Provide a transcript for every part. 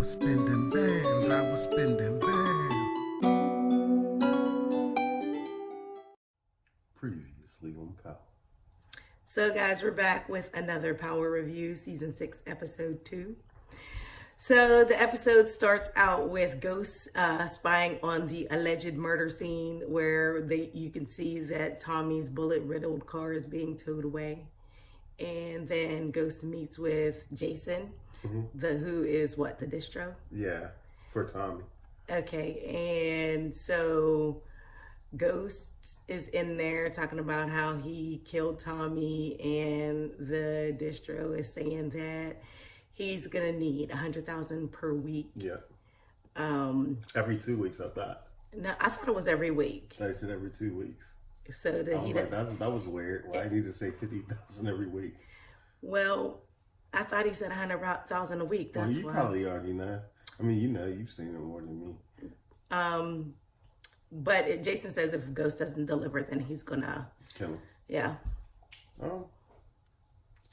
was spending bands, I was spending bands. Previously on Power. So guys, we're back with another Power Review, Season 6, Episode 2. So the episode starts out with Ghost spying on the alleged murder scene where you can see that Tommy's bullet-riddled car is being towed away. And then Ghost meets with Jason, who is what, the distro? Yeah, for Tommy. Okay, and so Ghost is in there talking about how he killed Tommy, and the distro is saying that he's gonna need $100,000 per week. Yeah. Every 2 weeks, I thought. No, I thought it was every week. I said every 2 weeks. So that he that was weird. Why I need to say 50,000 every week? Well, I thought he said 100,000 a week. That's you probably already know. I mean, you've seen it more than me. But Jason says if Ghost doesn't deliver, then he's gonna kill him. Yeah. Oh,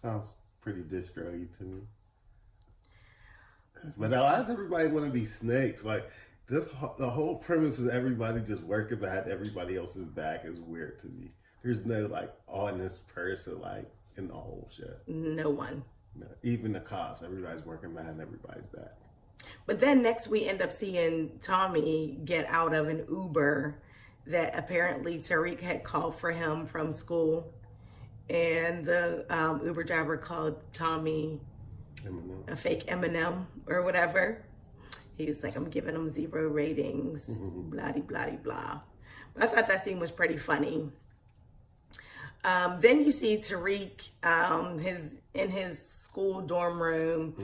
sounds pretty distro-y to me. But now, why does everybody want to be snakes? Like the whole premise is everybody just working behind everybody else's back is weird to me. There's no like honest person like in the whole show. No one. No, even the cops, everybody's working behind everybody's back. But then next we end up seeing Tommy get out of an Uber that apparently Tariq had called for him from school. And the Uber driver called Tommy a fake Eminem or whatever. He was like, I'm giving him 0 ratings, blah, blah, blah. But I thought that scene was pretty funny. Then you see Tariq in his school dorm room.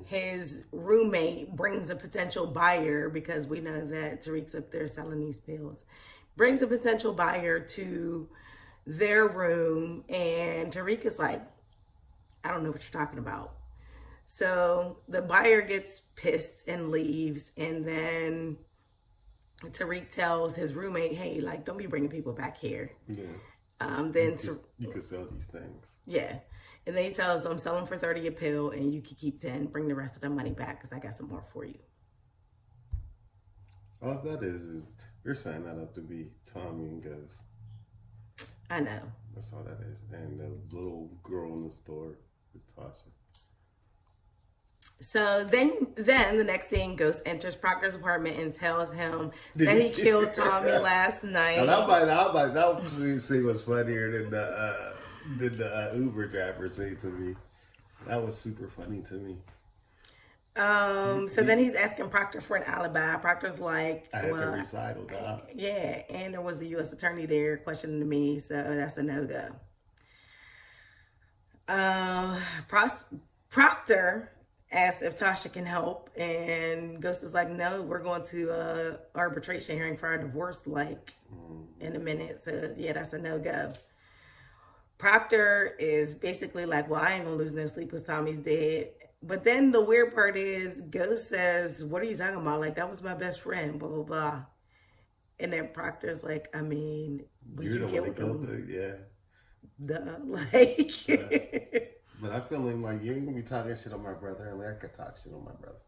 His roommate brings a potential buyer, because we know that Tariq's up there selling these pills. Brings a potential buyer to their room, and Tariq is like, I don't know what you're talking about. So the buyer gets pissed and leaves, and then Tariq tells his roommate, hey, like, don't be bringing people back here. Yeah. Then you could sell these things. Yeah. And then he tells them, sell them for 30 a pill, and you can keep 10, bring the rest of the money back, because I got some more for you. All that is you're setting that up to be Tommy and Ghost. I know. That's all that is. And the little girl in the store is Tasha. So then the next scene, Ghost enters Proctor's apartment and tells him that he killed Tommy last night. Now that scene was funnier than the Uber driver said to me. That was super funny to me. So then he's asking Proctor for an alibi. Proctor's like, I had the recital, dog. Yeah, and there was a U.S. attorney there questioning me, so that's a no-go. Proctor asked if Tasha can help, and Ghost is like, no, we're going to arbitration hearing for our divorce in a minute, so yeah, that's a no-go. Proctor is basically like, well, I ain't gonna lose no sleep because Tommy's dead. But then the weird part is Ghost says, what are you talking about? Like, that was my best friend, blah, blah, blah. And then Proctor's like, I mean, would you kill him? Yeah. Duh, like... But I feel like you ain't gonna be talking shit on my brother, and I could talk shit on my brother.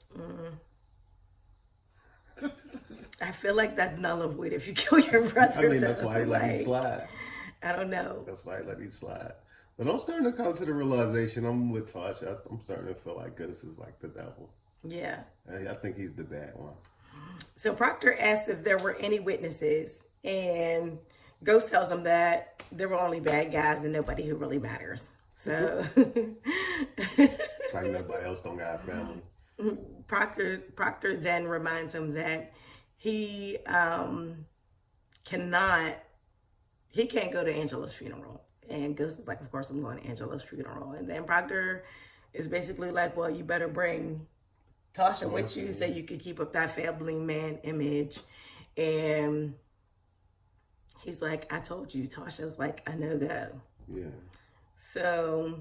I feel like that's null and void if you kill your brother. I mean, that's why he let me slide. I don't know. That's why he let me slide. But I'm starting to come to the realization I'm with Tasha. I'm starting to feel like Ghost is like the devil. Yeah. I think he's the bad one. So Proctor asked if there were any witnesses, and Ghost tells him that there were only bad guys and nobody who really matters. So like nobody else don't got a family. Proctor then reminds him that he can't go to Angela's funeral. And Ghost is like, of course I'm going to Angela's funeral. And then Proctor is basically like, well, you better bring Tasha with you so you could keep up that family man image. And he's like, I told you, Tasha's like a no-go. Yeah. So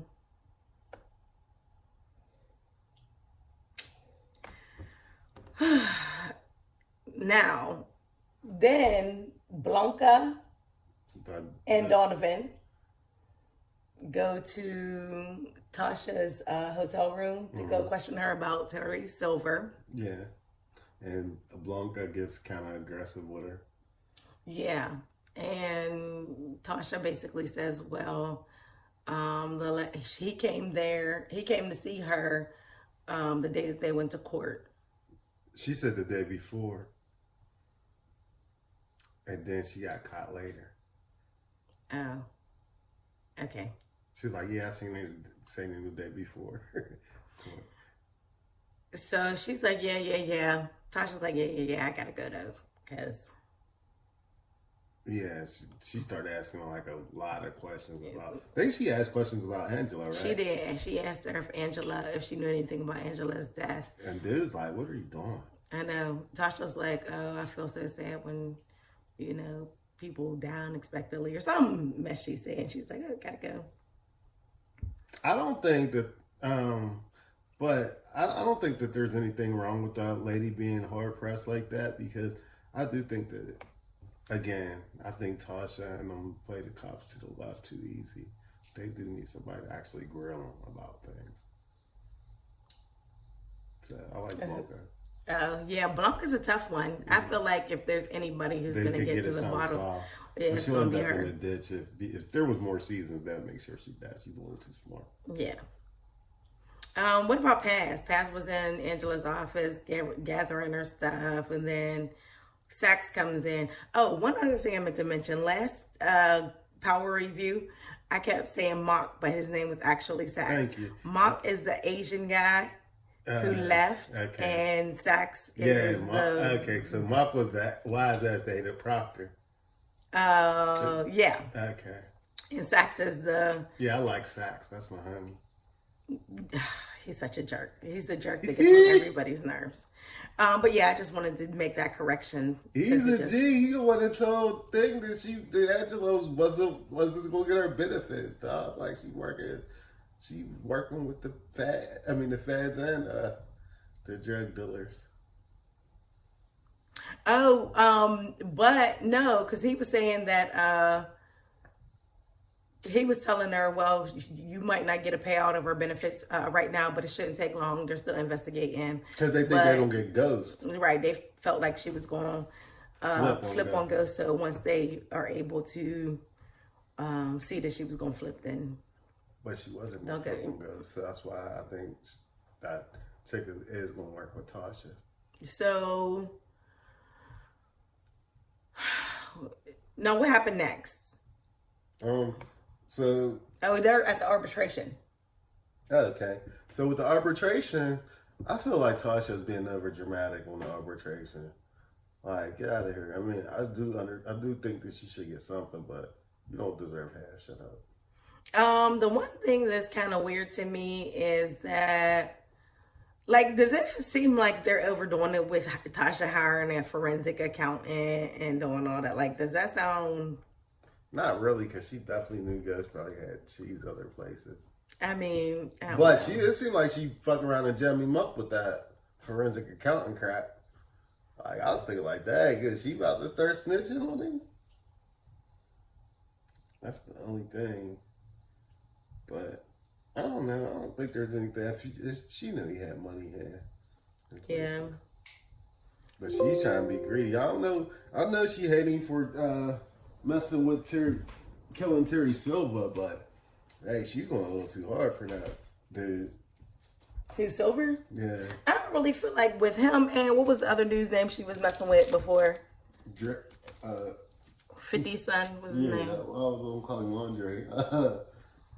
now, then Blanca and Donovan go to Tasha's hotel room to go question her about Terry Silver. Yeah. And Blanca gets kind of aggressive with her. Yeah. And Tasha basically says, well, he came to see her the day that they went to court. She said the day before. And then she got caught later. Oh. Okay. She's like, yeah, I seen her the day before. So she's like, yeah. Tasha's like, yeah, I gotta go though. Because... Yeah, she started asking like a lot of questions about. I think she asked questions about Angela, right? She did, and she asked her if she knew anything about Angela's death. And dude's like, "What are you doing?" I know. Tasha's like, "Oh, I feel so sad when, people die unexpectedly," or some mess she said. And she's like, "Oh, gotta go." I don't think that, but I don't think that there's anything wrong with that lady being hard pressed like that, because I do think that. Again, I think Tasha and them play the cops to the left too easy. They do need somebody to actually grill them about things. So I like Blanca. Yeah, Blanca's a tough one. Mm-hmm. I feel like if there's anybody who's going to get to the bottom, it's going to be her. In the ditch. If there was more seasons, that'd make sure she died. She's a little too smart. Yeah. What about Paz? Paz was in Angela's office gathering her stuff, and then Sax comes in. Oh, one other thing I meant to mention. Last Power Review, I kept saying Mock, but his name was actually Sax. Thank you. Mock is the Asian guy who left, and Sax is the... Okay, so Mock was that wise ass dated Proctor. Yeah. Okay. And Sax is the... Yeah, I like Sax. That's my honey. He's such a jerk. He's the jerk that gets on everybody's nerves. But yeah, I just wanted to make that correction. He's a G. He the one that told thing that Angela wasn't going to get her benefits, dog. Like she working with the feds and the drug dealers. Oh, but no, because he was saying that he was telling her, well, you might not get a payout of her benefits right now, but it shouldn't take long. They're still investigating. Because they think they're going to get Ghost. Right. They felt like she was going to flip on Ghost. So once they are able to see that she was going to flip, then... But she wasn't going to flip on Ghost. So that's why I think that chick is going to work with Tasha. So... Now, what happened next? They're at the arbitration. Okay. So with the arbitration, I feel like Tasha's being over dramatic on the arbitration. Like, get out of here. I mean, I do think that she should get something, but you don't deserve half. Shut up. The one thing that's kind of weird to me is that, like, does it seem like they're overdoing it with Tasha hiring a forensic accountant and doing all that? Like, does that sound... Not really, because she definitely knew Ghost probably had cheese other places. I mean... it seemed like she fucked around and jammed him up with that forensic accountant crap. Like, I was thinking like, dang, is she about to start snitching on him? That's the only thing. But, I don't know. I don't think there's anything. She knew he had money here. Yeah. But she's trying to be greedy. I don't know. I know she hating for... messing with killing Terry Silva, but hey, she's going a little too hard for that, dude. Who's Silver? Yeah. I don't really feel like with him, and what was the other dude's name she was messing with before? 50's son was his name. I was going to call him Andre.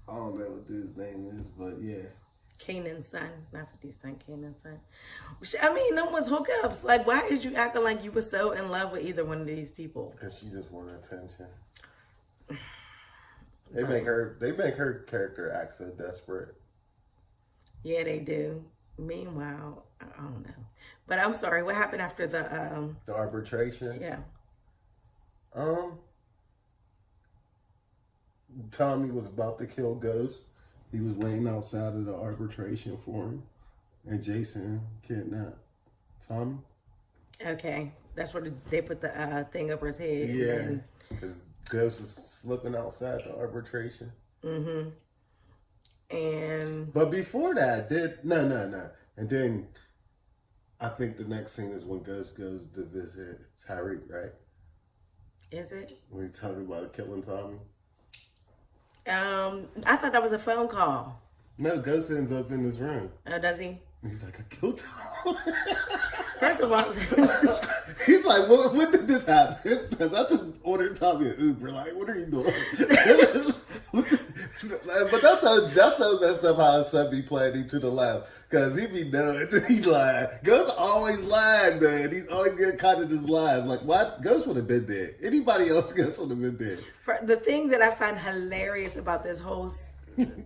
I don't know what dude's name is, but yeah. Kanan's son, not 50's son, Kanan's son. I mean, no one's hookups. Like, why is you acting like you were so in love with either one of these people? Because she just wanted attention. They make her character act so desperate. Yeah, they do. Meanwhile, I don't know. But I'm sorry, what happened after the arbitration? Yeah. Tommy was about to kill Ghost. He was waiting outside of the arbitration for him. And Jason kidnapped Tommy. Okay. That's where they put the thing over his head. Yeah. Because Ghost was slipping outside the arbitration. Mm-hmm. And But before that, no. And then I think the next scene is when Ghost goes to visit Tyreek, right? is it? When he's talking about killing Tommy. I thought that was a phone call. No, Ghost ends up in his room. Oh, does he? He's like, I killed Tommy. First of all, He's like, well, when did this happen? Because I just ordered Tommy an Uber. Like, what are you doing? But that's how messed up how his son be playing him to the left. Because he be knowing that he lying. Ghost always lying, man. He's always getting caught in his lies. Like, what? Ghost would have been dead. Anybody else, Ghost would have been dead. the thing that I find hilarious about this whole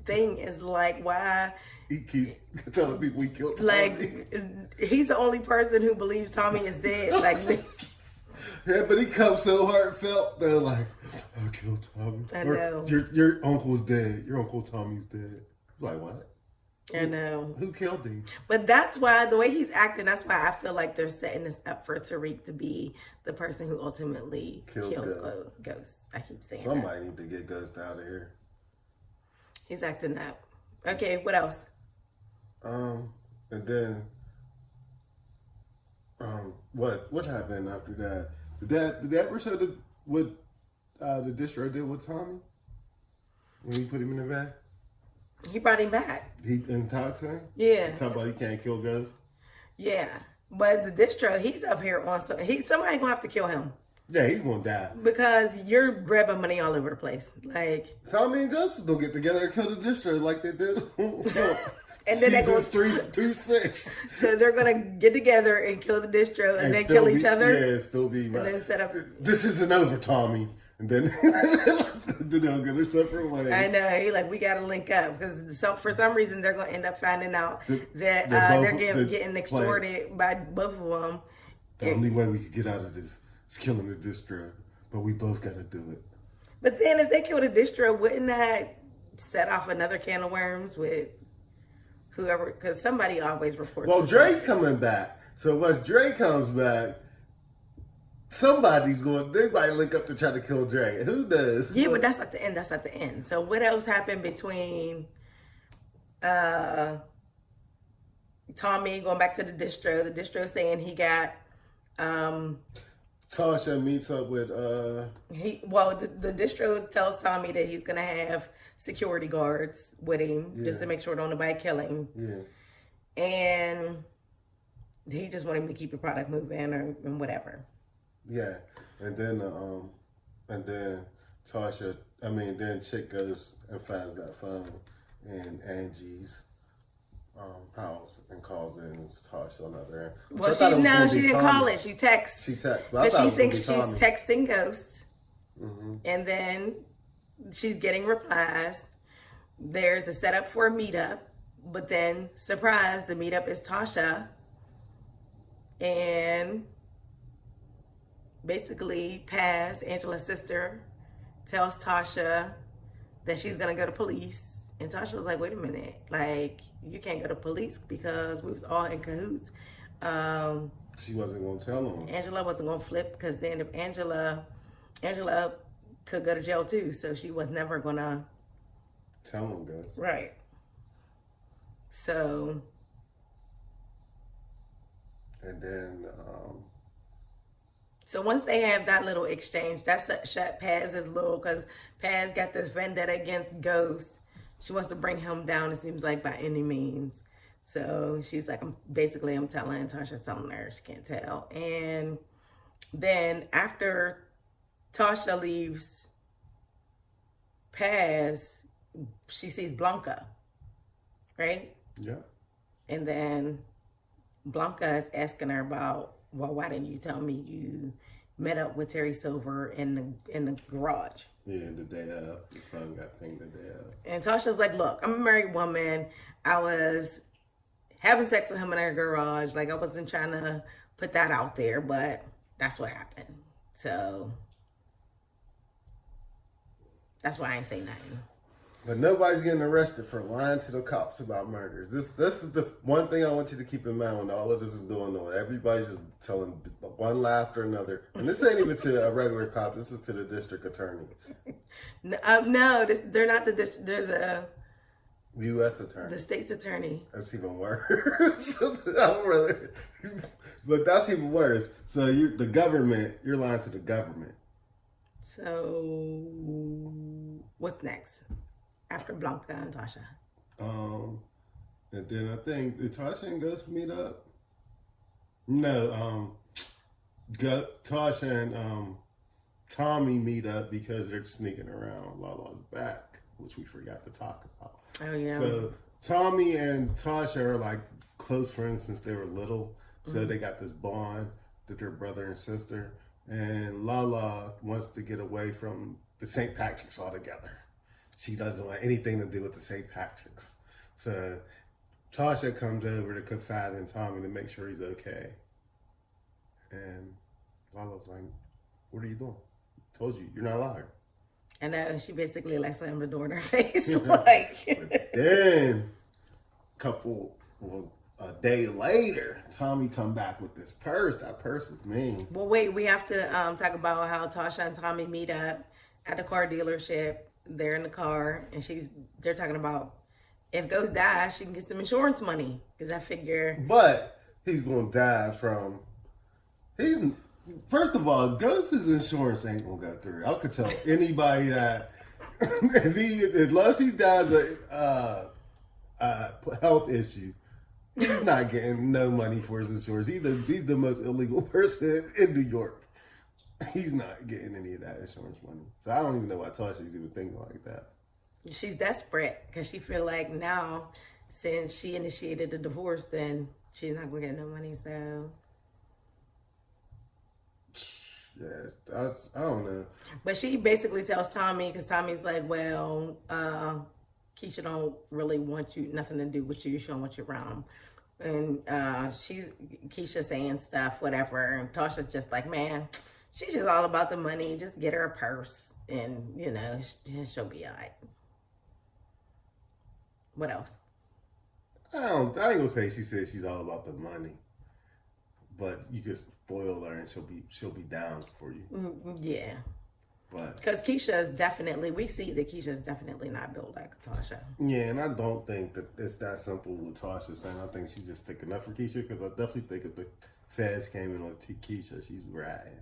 thing is like, why... He keep telling people he killed Tommy. Like, he's the only person who believes Tommy is dead. Like, yeah, but he comes so heartfelt. They're like, I killed Tommy. I know. Your uncle's dead. Your Uncle Tommy's dead. Like, what? I know. Who killed him? But that's why, the way he's acting, that's why I feel like they're setting this up for Tariq to be the person who ultimately kills Ghost. I keep saying Somebody need to get Ghost out of here. He's acting up. Okay, what else? And then, what happened after that? Did that ever show what the distro did with Tommy when he put him in the van? He brought him back. He and talked to him. Yeah. Talk about he can't kill Ghost. Yeah, but the distro, he's up here on somebody gonna have to kill him. Yeah, he's gonna die because you're grabbing money all over the place. Like, Tommy and Ghost is gonna get together and kill the distro like they did. And then they go 3 through 6. So they're gonna get together and kill the distro and then kill each other. Yeah, still be right. And then set up. This isn't over, Tommy. And then they'll go their separate ways. I know. He like, we gotta link up because for some reason they're gonna end up finding out that they're getting extorted by both of them. The only way we could get out of this is killing the distro, but we both gotta do it. But then if they kill the distro, wouldn't that set off another can of worms with whoever, because somebody always reports. Well, Dre's coming back. So once Dre comes back, they might link up to try to kill Dre. Who does? Yeah, but that's at the end. So what else happened between Tommy going back to the distro saying he got Tasha meets up with the distro tells Tommy that he's gonna have security guards with him just to make sure don't nobody kill him. Yeah. And he just wanted him to keep the product moving and whatever. Yeah. And then Tasha, then Chick goes and finds that phone in Angie's house and calls it, and it's Tasha on the other end. Well, she didn't call it. She texts. But she thinks she's texting Ghost. Mm-hmm. And then she's getting replies. There's a setup for a meetup, but then surprise, the meetup is Tasha. And basically, Paz, Angela's sister, tells Tasha that she's gonna go to police. And Tasha was like, wait a minute, like, you can't go to police because we was all in cahoots. She wasn't gonna tell him. Angela wasn't gonna flip because then if Angela could go to jail too, so she was never gonna tell him, guys. Right. So. And then. So once they have that little exchange, that's shut Paz's little, because Paz got this vendetta against Ghost. She wants to bring him down, it seems like, by any means. So she's like, I'm telling, Tasha's telling her she can't tell. And then after Tasha leaves Paz, she sees Blanca, right? Yeah. And then Blanca is asking her about, well, why didn't you tell me you met up with Terry Silver in the garage? Yeah, the day of. The phone got pinged the day of. And Tasha's like, look, I'm a married woman. I was having sex with him in our garage. Like, I wasn't trying to put that out there, but that's what happened. So that's why I ain't say nothing. But nobody's getting arrested for lying to the cops about murders. This is the one thing I want you to keep in mind when all of this is going on. Everybody's just telling one lie after another. And this ain't even to a regular cop. This is to the district attorney. No, they're not the district. They're U.S. attorney. The state's attorney. That's even worse. But that's even worse. So you're the government. You're lying to the government. So what's next after Blanca and Tasha? And then I think did Tasha and Ghost meet up? No. Tasha and Tommy meet up because they're sneaking around Lala's back, which we forgot to talk about. Oh yeah. So Tommy and Tasha are like close friends since they were little. So they got this bond that they're brother and sister. And Lala wants to get away from the St. Patrick's altogether. She doesn't want anything to do with the St. Patrick's. So Tasha comes over to confide in Tommy to make sure he's okay. And Lala's like, what are you doing? I told you, you're not lying. I know, she basically like slammed the door in her face. Like, But then, a day later, Tommy come back with this purse. That purse was mean. well, wait, we have to talk about how Tasha and Tommy meet up at the car dealership. They're in the car, and they're talking about if Ghost dies, she can get some insurance money. Because I figure, But he's gonna die from. First of all, Ghost's insurance ain't gonna go through. I could tell anybody that unless he dies a health issue, he's not getting no money for his insurance. He's the most illegal person in New York. He's not getting any of that insurance money. So I don't even know why Tasha's even thinking like that. she's desperate because she feel like now, since she initiated the divorce, then she's not going to get no money, so... Yeah, I don't know. But she basically tells Tommy, because Tommy's like, well, Keisha don't really want you, nothing to do with you. She don't want you around. And Keisha saying stuff, whatever. And Tasha's just like, man, she's just all about the money. Just get her a purse and, she'll be all right. What else? I ain't gonna say she said she's all about the money, but you can spoil her and she'll be down for you. Yeah. But because we see that Keisha's definitely not built like Tasha. yeah, and I don't think that it's that simple with Tasha saying. I think she's just sticking up for Keisha because I definitely think if the feds came in on Keisha, she's ratting.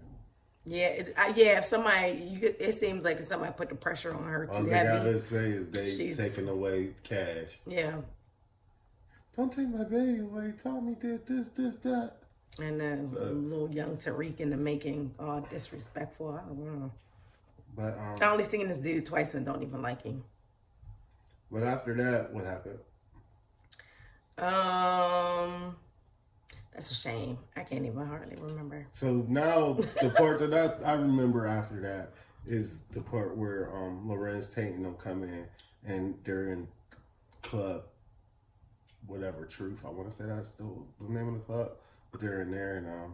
Yeah, if somebody, it seems like if somebody put the pressure on her All too they heavy. gotta say is they taking away cash. Yeah. Don't take my baby away. Tommy did this, that. And little young Tariq in the making, all disrespectful. I don't know. But I only seen this dude twice and don't even like him. But after that, what happened? That's a shame. I can't even hardly remember. So now the part that I remember after that is the part where Lorenz Tate and them come in and they're in club, whatever, Truth. I want to say that's still the name of the club. But they're in there and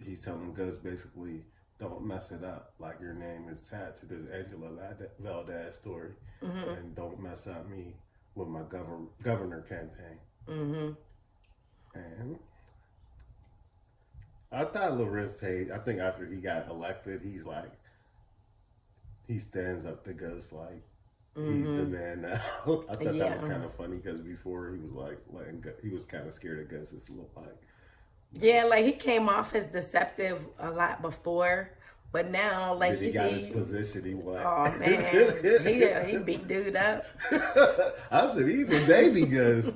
he's telling Ghost basically, don't mess it up. Like your name is tied to this Angela Valdez story. Mm-hmm. And don't mess up me with my governor campaign. Mm-hmm. And I thought Lorenz Tate, I think after he got elected, he stands up to Ghost like he's the man now. I thought that was kind of funny because before he was he was kind of scared of Ghost. It looked like. Yeah, like he came off as deceptive a lot before, but now like he got his position. He won. Oh man, he beat dude up. I said he's a baby Ghost.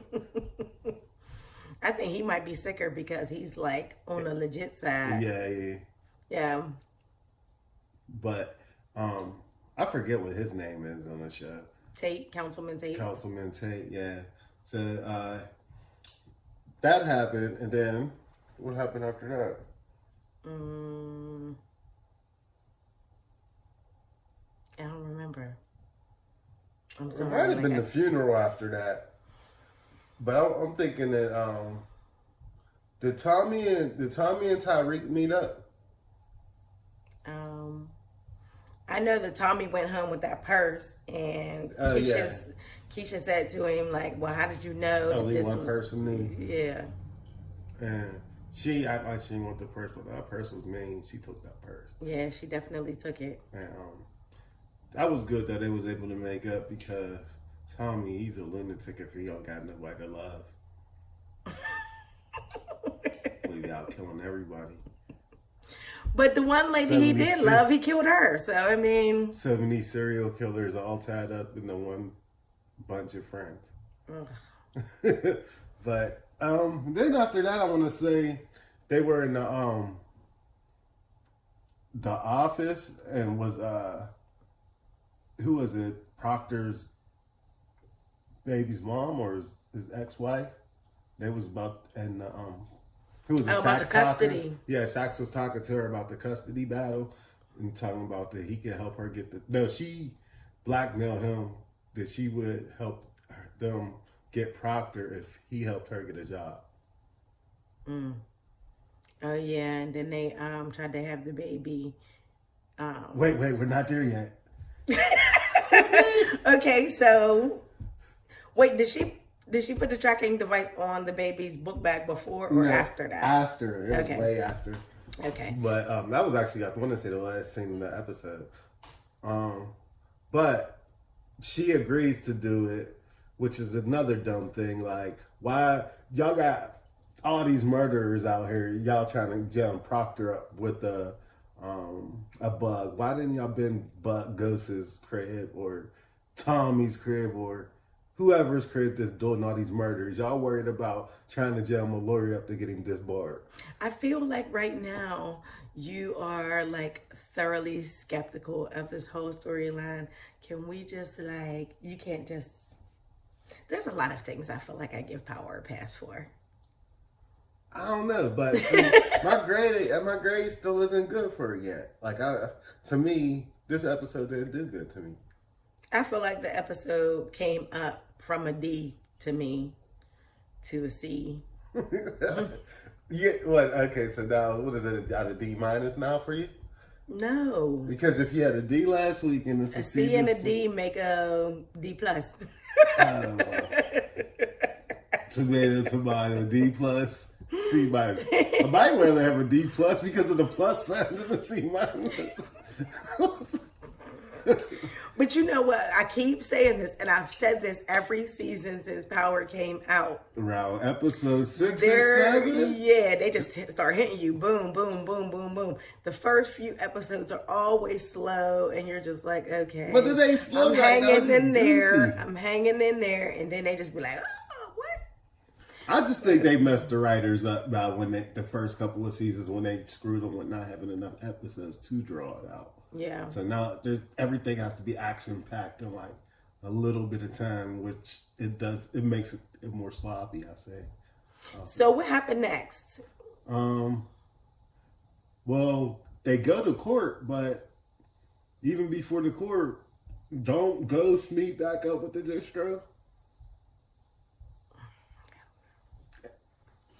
I think he might be sicker because he's like on the legit side. Yeah. But I forget what his name is on the show. Tate, Councilman Tate. Councilman Tate, yeah. So that happened, and then what happened after that? I don't remember. I'm sorry. It might have been the funeral after that. But I'm thinking that did Tommy and Tyreek meet up? I know that Tommy went home with that purse, and Keisha said to him like, "Well, how did you know that Only this one was?" person knew. Yeah. And she acted like she didn't want the purse, but that purse was mean. She took that purse. Yeah, she definitely took it. And that was good that they was able to make up because Tommy, he's a lunatic if he don't got nobody to love. Leave out killing everybody. But the one lady he did love, he killed her. So, I mean... So many serial killers all tied up in the one bunch of friends. But then after that, I want to say they were in the office and was... who was it? Proctor's baby's mom or his ex-wife? They was about... and who was about the custody. Talker? Yeah, Sax was talking to her about the custody battle and talking about that he could help her get the... No, she blackmailed him that she would help them get Proctor if he helped her get a job. Oh, yeah, and then they tried to have the baby. Wait, we're not there yet. Okay, so... Wait, did she put the tracking device on the baby's book bag before or after that? After. It was way after. Okay. But that was actually, I want to say, the last scene in the episode. But she agrees to do it, which is another dumb thing. Like, why y'all got all these murderers out here, y'all trying to jam Proctor up with a bug? Why didn't y'all bend Ghost's crib or Tommy's crib or whoever's crib that's doing all these murders? Y'all worried about trying to jam a lawyer up to get him disbarred. I feel like right now you are like thoroughly skeptical of this whole storyline. Can we just you can't just... There's a lot of things I feel like I give Power a pass for. I don't know, but my grade still isn't good for it yet. To me, this episode didn't do good to me. I feel like the episode came up from a D to me to a C. Yeah, what? Okay, so now what is it? Out of D minus now for you? No, because if you had a D last week and it's a C and a D make a D plus. Tomato, D plus, C minus. I might rather have a D plus because of the plus sign than a C minus. But you know what? I keep saying this, and I've said this every season since Power came out. Around episode 6 or 7? Yeah, they just start hitting you. Boom, boom, boom, boom, boom. The first few episodes are always slow, and you're just like, okay. But then they slow I'm hanging in there. I'm hanging in there, and then they just be like, oh, what? I just think they messed the writers up about the first couple of seasons when they screwed them with not having enough episodes to draw it out. Yeah. So now everything has to be action packed in a little bit of time, which it makes it more sloppy, I say. So what happened next? Well, they go to court, but even before the court, don't Ghost meet back up with the distro?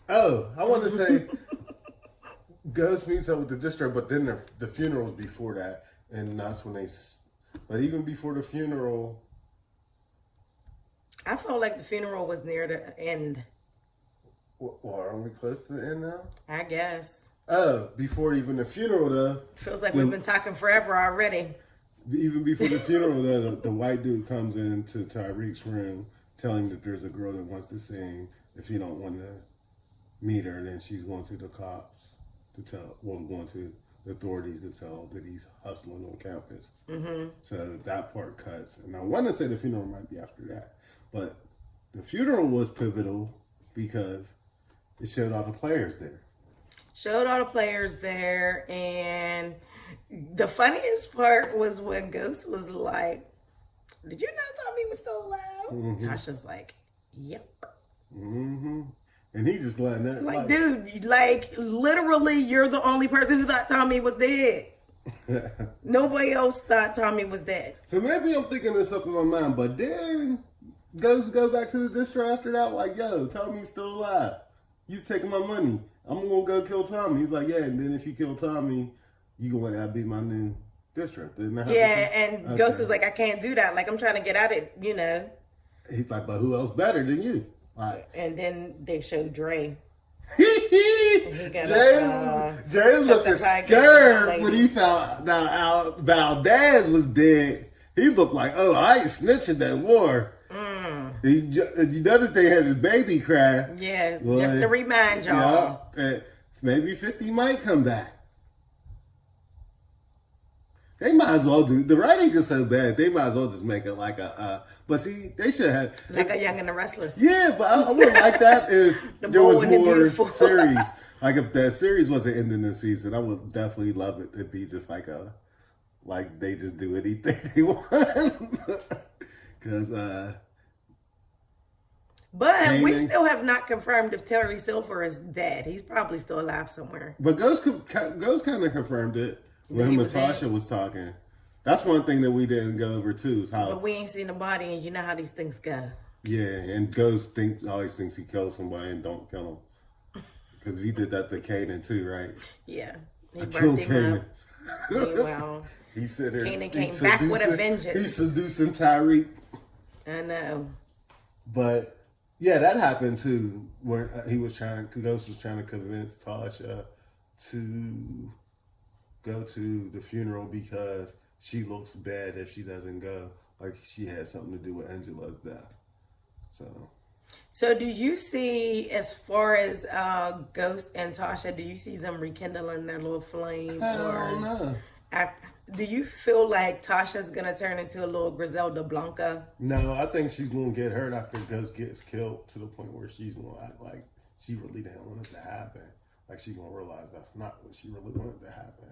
Oh, I want to say Ghost meets up with the distro, but then the funeral's before that, and that's when but even before the funeral... I felt like the funeral was near the end. Well, are we close to the end now? I guess. Oh, before even the funeral, though. Feels like we've been talking forever already. Even before the funeral, though, the white dude comes into Tyreek's room, telling that there's a girl that wants to sing. If you don't want to meet her, then she's going to the cops going to the authorities to tell that he's hustling on campus. Mm-hmm. So that part cuts. And I want to say the funeral might be after that. But the funeral was pivotal because it showed all the players there. And the funniest part was when Ghost was like, did you know Tommy was still alive? Mm-hmm. Tasha's like, yep. Mm-hmm. And he just letting that... Like, dude, literally, you're the only person who thought Tommy was dead. Nobody else thought Tommy was dead. So maybe I'm thinking this up in my mind, but then Ghost go back to the distro after that, like, yo, Tommy's still alive. You taking my money. I'm going to go kill Tommy. He's like, yeah, and then if you kill Tommy, you going to be my new distro. Yeah, and okay. Ghost is like, I can't do that. Like, I'm trying to get out of it, He's like, but who else better than you? Like, and then they showed Dre. Jay looked scared when he found out Valdez was dead. He looked like, oh, I ain't snitching that war. You notice they had his baby cry. Yeah, Well, just to remind y'all. Yeah, maybe 50 might come back. They might as well do. The writing is so bad. They might as well just make it like a. But see, they should have Like a Young and the Restless. Yeah, but I would like that if there was Bold and the more Beautiful. series. Like if that series wasn't ending this season, I would definitely love it to be just like they just do anything they want. Because But we still have not confirmed if Terry Silver is dead. He's probably still alive somewhere. But Ghost kind of confirmed it when him and Tasha was talking. That's one thing that we didn't go over too. Is how But we ain't seen the body, and you know how these things go. yeah, and Ghost always thinks he killed somebody and don't kill him because he did that to Kanan too, right? Yeah, he I burnt killed him Kanan. up. Meanwhile, He said there. Kanan came back with a vengeance. He's seducing Tyreek. I know. But yeah, that happened too. Where Ghost was trying to convince Tasha to go to the funeral because she looks bad if she doesn't go. Like she had something to do with Angela's death. So do you see, as far as Ghost and Tasha, do you see them rekindling their little flame? Hell no. Do you feel like Tasha's gonna turn into a little Griselda Blanca? No, I think she's gonna get hurt after Ghost gets killed to the point where she's gonna act like she really didn't want it to happen. Like she's gonna realize that's not what she really wanted to happen.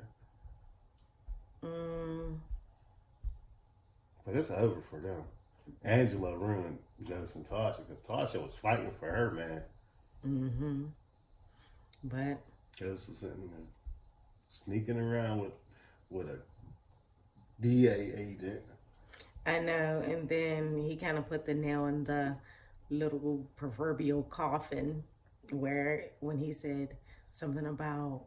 But it's over for them. Angela ruined Ghost and Tasha because Tasha was fighting for her man. Mm-hmm. But Ghost was sitting there sneaking around with a DA agent. I know, and then he kind of put the nail in the little proverbial coffin when he said something about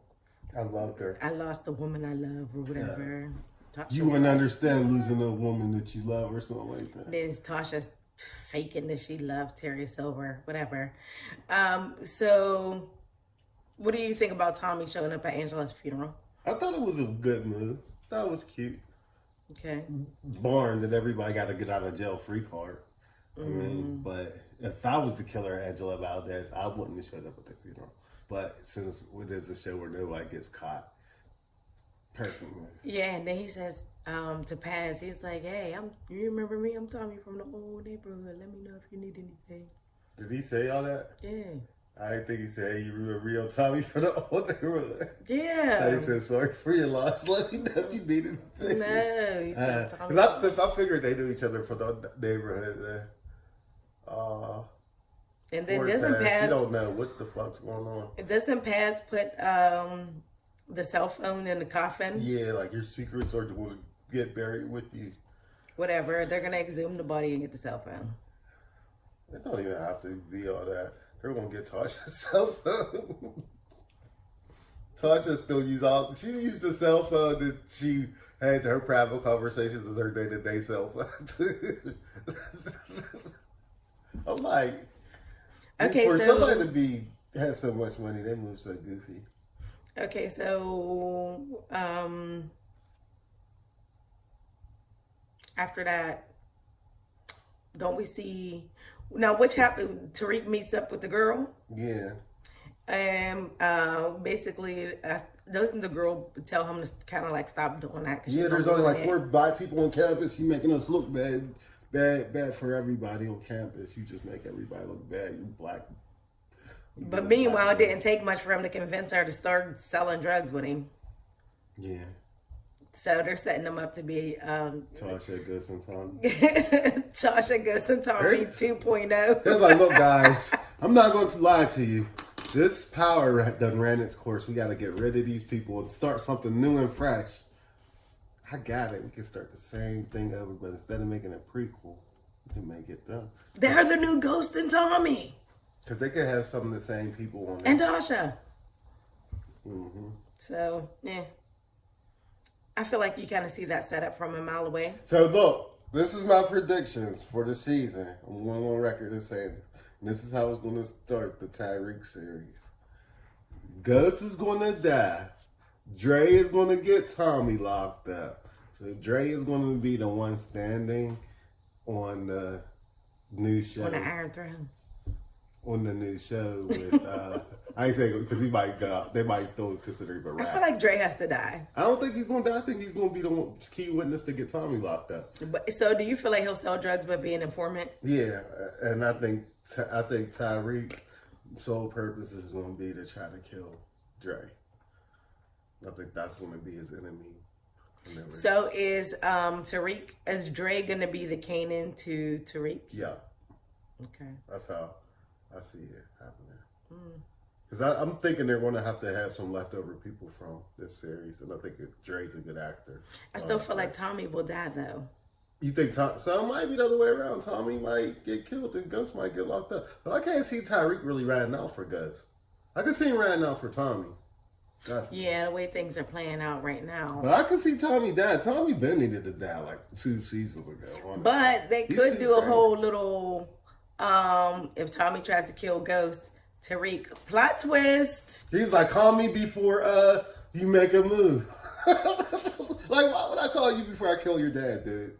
I loved her. I lost the woman I love or whatever. Yeah. You wouldn't understand losing a woman that you love or something like that. Then Tasha's faking that she loved Terry Silver, whatever. So what do you think about Tommy showing up at Angela's funeral? I thought it was a good move. I thought it was cute. Okay. Barn that everybody got to get out of jail free card. I mean, but if I was the killer Angela Valdez, I wouldn't have showed up at the funeral. But since it is a show where nobody gets caught, perfect move. Yeah, and then he says to Paz, he's like, "Hey, you remember me? I'm Tommy from the old neighborhood. Let me know if you need anything." Did he say all that? Yeah. I didn't think he said, "Hey, you were a real Tommy from the old neighborhood." Yeah. He said, "Sorry for your loss. Let me know if you need anything." No, he said Tommy. Because I figured they knew each other from the neighborhood there. And then doesn't Paz? You don't know what the fuck's going on. Doesn't Paz put the cell phone in the coffin? Yeah, like your secrets are going to get buried with you. Whatever. They're gonna exhume the body and get the cell phone. It don't even have to be all that. They're gonna get Tasha's cell phone. Tasha still she used the cell phone that she had her private conversations as her day-to-day cell phone too. I'm like, okay, for so somebody to have so much money, they move so goofy. Okay, so after that, don't we see now which happened? Tariq meets up with the girl. Yeah. And basically, doesn't the girl tell him to kind of like stop doing that? Yeah, there's only like 4 black people on campus. You making us look bad for everybody on campus. You just make everybody look bad. You black. But meanwhile, it didn't take much for him to convince her to start selling drugs with him. Yeah. So they're setting them up to be Tasha, Gus, and Tommy. Tasha, Gus, and Tommy 2.0. It's like, look, guys, I'm not going to lie to you. This power done ran its course. We got to get rid of these people and start something new and fresh. I got it. We can start the same thing over, but instead of making a prequel, we can make it done. They're the new Ghost and Tommy. Because they could have some of the same people on it. And Tasha. Mm-hmm. So, yeah. I feel like you kind of see that setup from a mile away. So, look, this is my predictions for the season. I'm going on record as saying this is how it's going to start the Tyreek series. Gus is going to die. Dre is going to get Tommy locked up. So Dre is going to be the one standing on the new show. On the Iron Throne. On the new show with, I ain't saying because he might go, they might still consider him a rat. I feel like Dre has to die. I don't think he's going to die. I think he's going to be the key witness to get Tommy locked up. But so, do you feel like he'll sell drugs but be an informant? Yeah, and I think Tyreek's sole purpose is going to be to try to kill Dre. I think that's going to be his enemy. So is Dre going to be the Kanan to Tariq? Yeah. Okay. That's how I see it happening. Because I'm thinking they're going to have some leftover people from this series, and I think Dre's a good actor. I still feel like Tommy will die, though. You think so? It might be the other way around. Tommy might get killed, and Ghost might get locked up. But I can't see Tyreek really riding out for Ghost. I can see him riding out for Tommy. Definitely. Yeah, the way things are playing out right now. But I can see Tommy die. Tommy been needed to die like 2 seasons ago. Honestly. But they could do a whole little, if Tommy tries to kill Ghost, Tariq, plot twist. He's like, call me before you make a move. Like, why would I call you before I kill your dad, dude?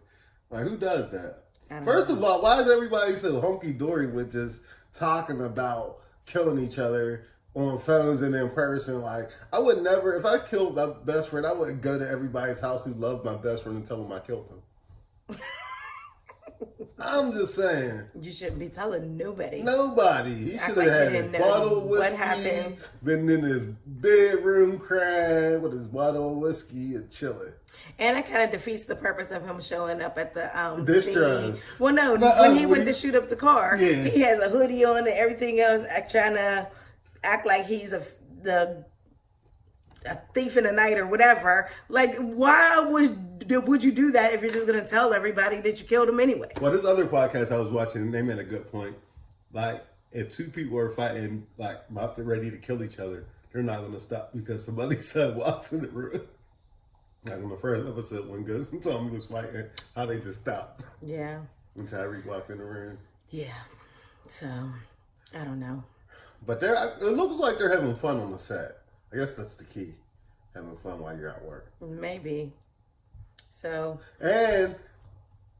Like, who does that? First of all, why is everybody so hunky-dory with just talking about killing each other on phones and in person? Like, I would never, if I killed my best friend, I wouldn't go to everybody's house who loved my best friend and tell them I killed him. I'm just saying. You shouldn't be telling nobody. Nobody. He should have had a bottle of whiskey, what happened. Been in his bedroom crying with his bottle of whiskey and chilling. And it kind of defeats the purpose of him showing up at the This scene. drugs. Well, no, when he went to shoot up the car, he has a hoodie on and everything else, trying to act like he's a thief in the night or whatever. Like, why would you do that if you're just going to tell everybody that you killed him anyway? Well, this other podcast I was watching, they made a good point. Like, if 2 people are fighting, like, about to ready to kill each other, they're not going to stop because somebody's son walks in the room. Like in the first episode when Gus and Tommy was fighting, how they just stopped. Yeah. When Tyreek walked in the room. Yeah. So, I don't know. But it looks like they're having fun on the set. I guess that's the key. Having fun while you're at work. Maybe. So. And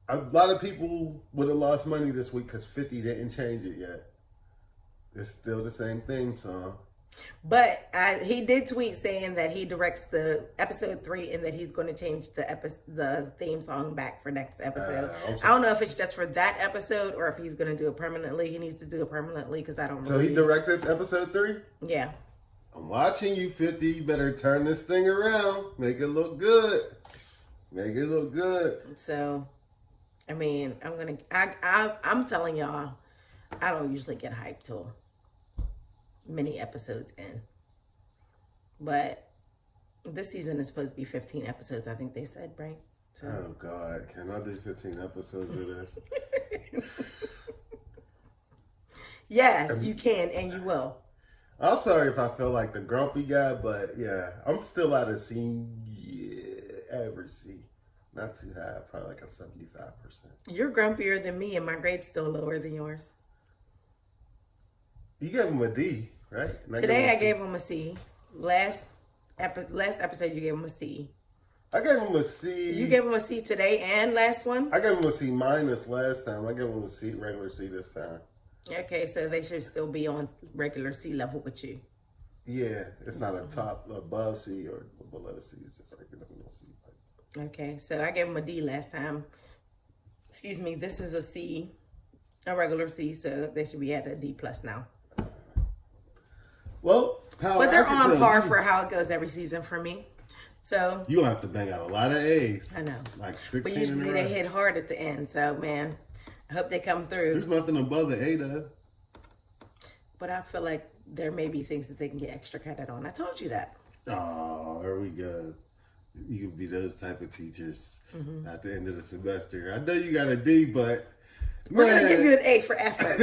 a lot of people would have lost money this week because 50 didn't change it yet. It's still the same thing, so. But he did tweet saying that he directs the episode 3 and that he's going to change the theme song back for next episode. I don't know if it's just for that episode or if he's going to do it permanently. He needs to do it permanently because I don't know. So he directed episode 3? Yeah. I'm watching you, 50. You better turn this thing around. Make it look good. Make it look good. So, I mean, I'm telling y'all, I don't usually get hyped till many episodes in, but this season is supposed to be 15 episodes, I think they said, right? So. Oh God, can I do 15 episodes of this? Yes, you can, and you will. I'm sorry if I feel like the grumpy guy, but yeah, I'm still at a average C. Not too high, probably like a 75%. You're grumpier than me, and my grade's still lower than yours. You gave him a D, right? Today I gave him a C. Last episode you gave him a C. I gave him a C. You gave him a C today and last one? I gave him a C minus last time. I gave him a C, regular C this time. Okay, so they should still be on regular C level with you. Yeah, it's not a top above C or below C. It's just regular C. Okay, so I gave him a D last time. Excuse me, this is a C, a regular C, so they should be at a D plus now. Well, but they're on par for how it goes every season for me. So you gonna have to bang out a lot of A's. I know, like 16. But usually they hit hard at the end. So man, I hope they come through. There's nothing above the A though. But I feel like there may be things that they can get extra credit on. I told you that. Oh, there we go. You could be those type of teachers at the end of the semester. I know you got a D, but we're gonna give you an A for effort.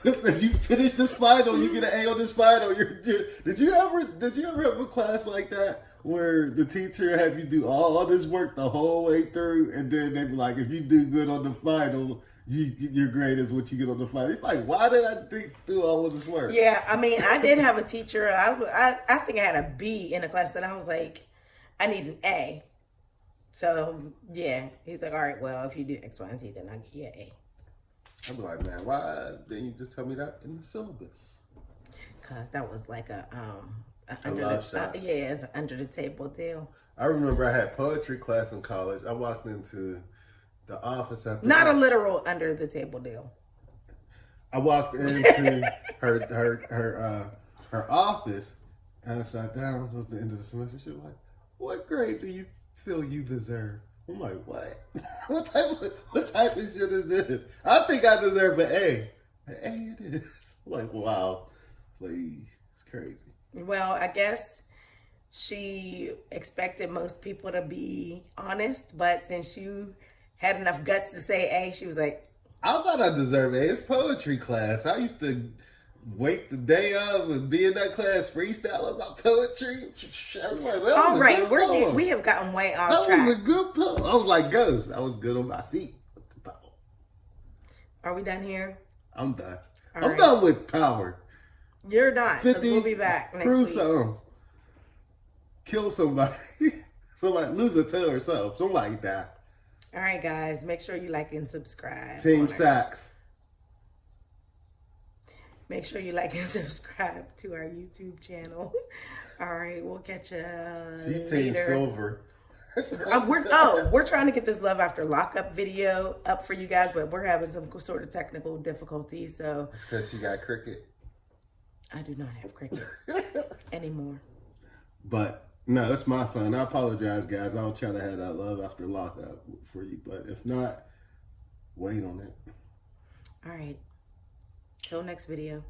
If you finish this final, you get an A on this final. Did you ever have a class like that where the teacher have you do all this work the whole way through, and then they be like, if you do good on the final, your grade is what you get on the final. You're like, why did I think through all of this work? Yeah, I mean, I did have a teacher. I think I had a B in a class that I was like, I need an A. So yeah, he's like, all right, well, if you do X, Y, and Z, then I'll give you an A. I'd be like, man, why didn't you just tell me that in the syllabus? Cause that was like a love shot. Yeah, it's an under the table deal. I remember I had poetry class in college. I walked into the office after Not a literal under the table deal. I walked into her office and I sat down. It was the end of the semester. She was like, "What grade do you feel you deserve?" I'm like, "What? what type of shit is this? I think I deserve an A. An A it is." I'm like, wow, like it's crazy. Well, I guess she expected most people to be honest, but since you had enough guts to say A, she was like, I thought I deserved A. It's poetry class. I used to wake the day of and be in that class freestyle about poetry. all right, we have gotten way off track. That was a good poem. I was like Ghost. I was good on my feet with the poem. Are we done here? I'm done. All I'm right. done with power. You're not, because 50, we'll be back next prove week. something. Kill somebody. Somebody lose a toe or something. Somebody die. All right, guys, make sure you like and subscribe. Team Sacks. Make sure you like and subscribe to our YouTube channel. All right, we'll catch you She's later. Team Silver. We're trying to get this Love After Lockup video up for you guys, but we're having some sort of technical difficulties. So It's because she got cricket. I do not have cricket anymore. But no, it's my fun. I apologize, guys. I'll try to have that Love After Lockup for you. But if not, wait on it. All right. Till next video.